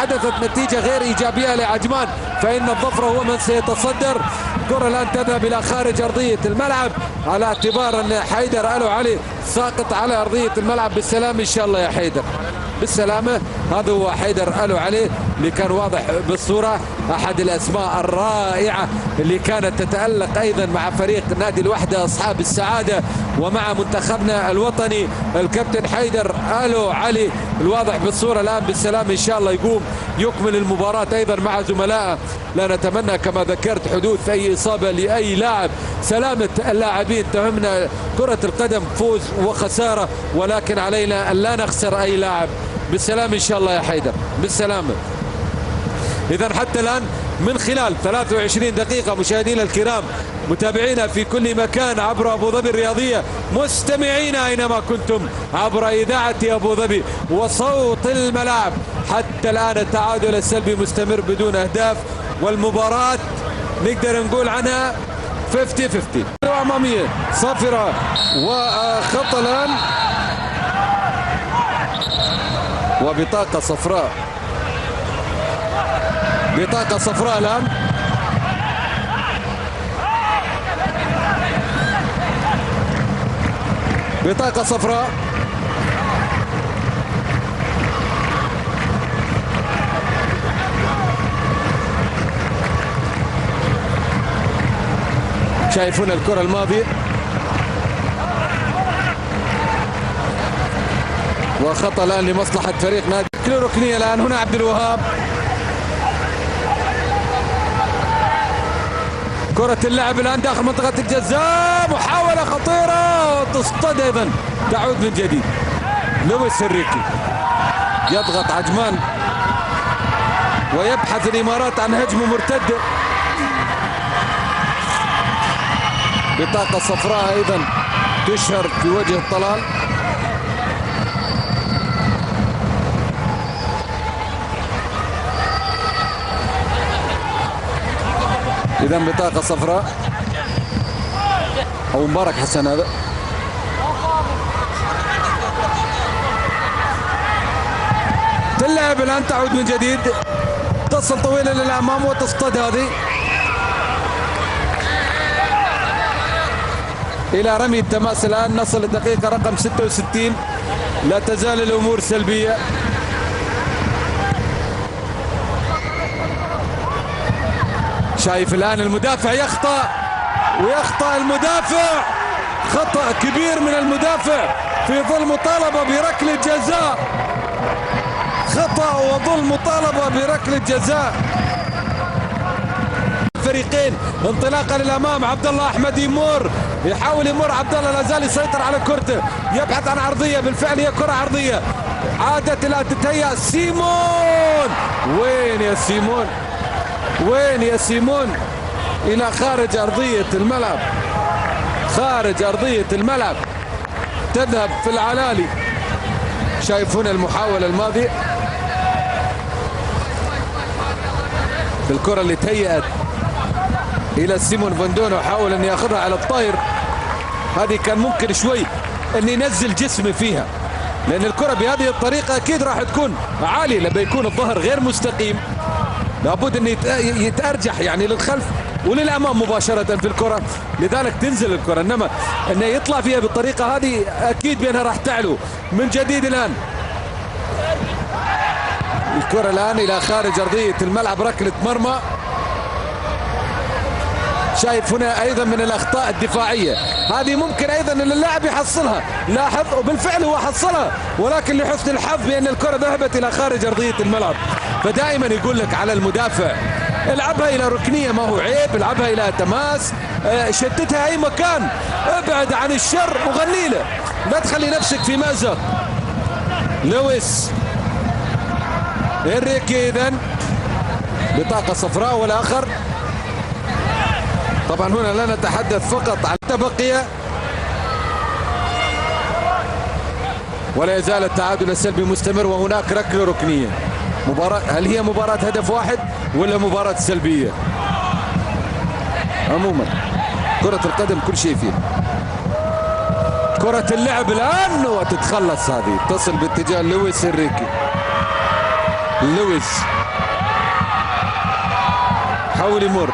حدثت نتيجة غير إيجابية لعجمان فإن الظفر هو من سيتصدر. الكرة الآن تذهب إلى خارج أرضية الملعب على اعتبار أن حيدر ألو علي ساقط على أرضية الملعب. بالسلامة إن شاء الله يا حيدر، بالسلامة. هذا هو حيدر ألو علي اللي كان واضح بالصورة، أحد الأسماء الرائعة اللي كانت تتألق أيضا مع فريق نادي الوحدة أصحاب السعادة ومع منتخبنا الوطني. الكابتن حيدر ألو علي الواضح بالصورة الآن بالسلامة إن شاء الله، يقوم يكمل المباراة أيضا مع زملائه. لا نتمنى كما ذكرت حدوث أي إصابة لأي لاعب، سلامة اللاعبين تهمنا. كرة القدم فوز وخسارة، ولكن علينا أن لا نخسر أي لاعب. بالسلامة إن شاء الله يا حيدر، بالسلامة. إذا حتى الآن من خلال 23 دقيقة مشاهدينا الكرام متابعينا في كل مكان عبر أبو ظبي الرياضية، مستمعينا أينما كنتم عبر إذاعة أبو ظبي وصوت الملعب، حتى الآن التعادل السلبي مستمر بدون أهداف، والمباراة نقدر نقول عنها 50-50. أمامية صافرة وخط الآن وبطاقة صفراء، بطاقة صفراء الآن. بطاقة صفراء. شايفون الكرة الماضية وخطأ الآن لمصلحة فريق نادي ركنية. الآن هنا عبد الوهاب، كرة اللعب الآن داخل منطقة الجزاء، محاولة خطيرة وتصطاد أيضا، تعود من جديد. لويس الريكي يضغط عجمان ويبحث الإمارات عن هجمة مرتدة. بطاقة صفراء أيضا تشهر في وجه الطلال. إذا بطاقة صفراء أو مبارك حسن. هذا تلعب الآن، تعود من جديد، تصل طويلة للأمام وتصطاد هذه إلى رمي التماس. الآن نصل الدقيقة رقم 66، لا تزال الأمور سلبية. شايف الآن المدافع يخطأ ويخطأ المدافع، خطأ كبير من المدافع في ظل مطالبة بركلة جزاء، خطأ وظل مطالبة بركلة جزاء. فريقين انطلاقا للامام، عبد الله احمد يمر، يحاول يمر عبد الله، لا زال يسيطر على كرته، يبحث عن عرضيه، بالفعل هي كره عرضيه، عادت الان تتهيأ سيمون. وين يا سيمون؟ وين يا سيمون؟ الى خارج ارضيه الملعب، خارج ارضيه الملعب، تذهب في العلالي. شايف هنا المحاوله الماضيه في الكره اللي تهيأت الى سيمون فاندونو، حاول ان ياخذها على الطاير. هذه كان ممكن شوي ان ينزل جسمه فيها، لان الكره بهذه الطريقه اكيد راح تكون عاليه لما يكون الظهر غير مستقيم، لابد ان يتارجح يعني للخلف وللامام مباشره في الكره، لذلك تنزل الكره. انما انه يطلع فيها بالطريقه هذه اكيد بانها راح تعلو من جديد. الان الكره الان الى خارج ارضيه الملعب، ركله مرمى. شايف هنا ايضا من الاخطاء الدفاعيه، هذه ممكن ايضا ان اللاعب يحصلها، لاحظ وبالفعل هو حصلها، ولكن لحسن الحظ بان الكره ذهبت الى خارج ارضيه الملعب. فدائما يقول لك على المدافع العبها الى ركنيه، ما هو عيب، العبها الى تماس، شتتها اي مكان، ابعد عن الشر وغني له، لا تخلي نفسك في مأزق. لويس انريكي اذا بطاقه صفراء، والاخر طبعا هنا لا نتحدث فقط عن التبقية، ولا يزال التعادل السلبي مستمر، وهناك ركلة ركنية. مباراة، هل هي مباراة هدف واحد ولا مباراة سلبية؟ عموما كرة القدم كل شيء فيها. كرة اللعب الآن وتتخلص، هذه تصل باتجاه لويس انريكي. لويس حاول يمر،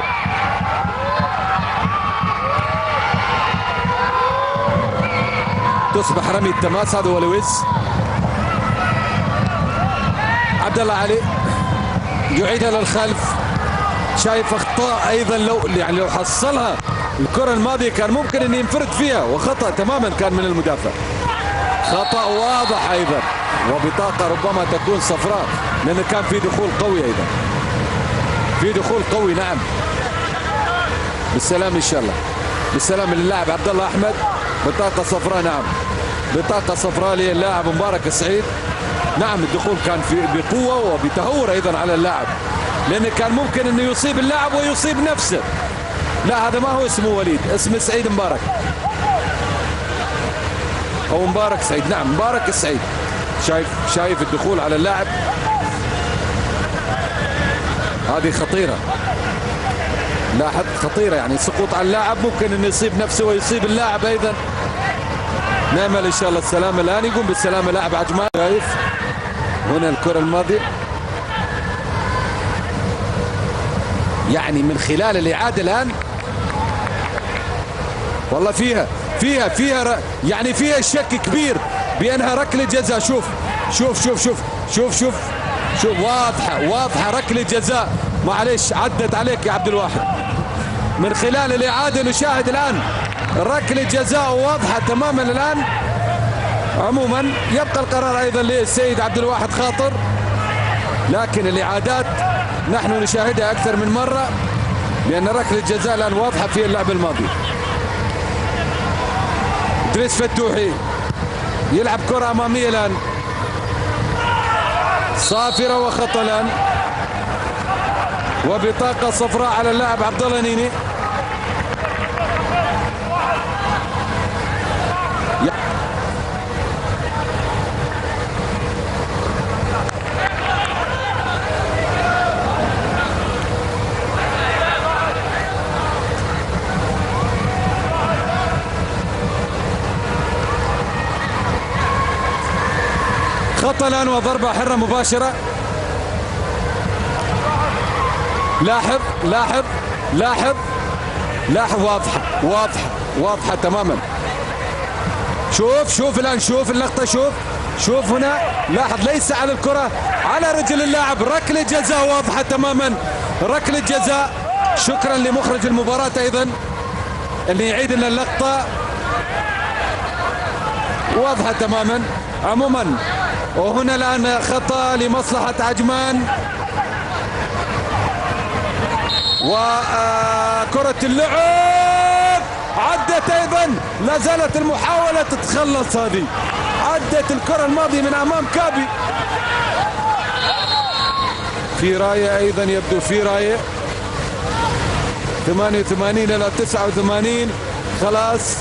تصبح رمي التماس. هذا هو لويس. عبد الله علي يعيدها للخلف. شايف اخطاء ايضا، لو حصلها الكره الماضيه كان ممكن ان ينفرد فيها، وخطا تماما كان من المدافع، خطا واضح ايضا، وبطاقه ربما تكون صفراء لان كان في دخول قوي ايضا، في دخول قوي. نعم بالسلام ان شاء الله، بالسلام للاعب عبد الله احمد. بطاقه صفراء، نعم بطاقه صفراء للاعب مبارك السعيد. نعم الدخول كان بقوه وبتهور ايضا على اللاعب، لأنه كان ممكن أنه يصيب اللاعب ويصيب نفسه. لا هذا ما هو اسمه وليد، اسمه سعيد مبارك أو مبارك سعيد. نعم مبارك السعيد. شايف الدخول على اللاعب، هذه خطيرة. لاحظ خطيرة، يعني سقوط على اللاعب ممكن أنه يصيب نفسه ويصيب اللاعب أيضا. نأمل إن شاء الله السلامة الآن، يقوم بالسلامة لاعب عجمان. شايف هنا الكرة الماضية، يعني من خلال الإعادة الآن والله فيها يعني فيها شك كبير بأنها ركلة جزاء. شوف شوف شوف شوف شوف شوف شوف واضحة ركلة جزاء. معلش عدت عليك يا عبد الواحد. من خلال الإعادة نشاهد الآن ركلة جزاء واضحة تماما الآن. عموما يبقى القرار أيضا للسيد عبد الواحد خاطر، لكن الإعادات نحن نشاهدها أكثر من مرة، لأن ركلة الجزاء الآن واضحة في اللعب الماضي. إدريس فتوحي يلعب كرة أمامية الآن صافرة وخطأ الآن، وبطاقة صفراء على اللاعب عبد الله نيني. خطأ الآن وضربة حرة مباشرة. لاحظ لاحظ لاحظ لاحظ، واضحة تماما. شوف الآن، شوف اللقطة، شوف هنا، لاحظ ليس على الكرة، على رجل اللاعب. ركلة جزاء واضحة تماما، ركلة جزاء. شكرا لمخرج المباراة أيضا اللي يعيد لنا اللقطة، واضحة تماما. عموما وهنا الآن خطأ لمصلحة عجمان، وكرة اللعب عدت أيضا. لا زالت المحاولة تتخلص، هذه عدت الكرة الماضية من أمام كابي. في راية أيضا، يبدو في راية 88 إلى 89. خلاص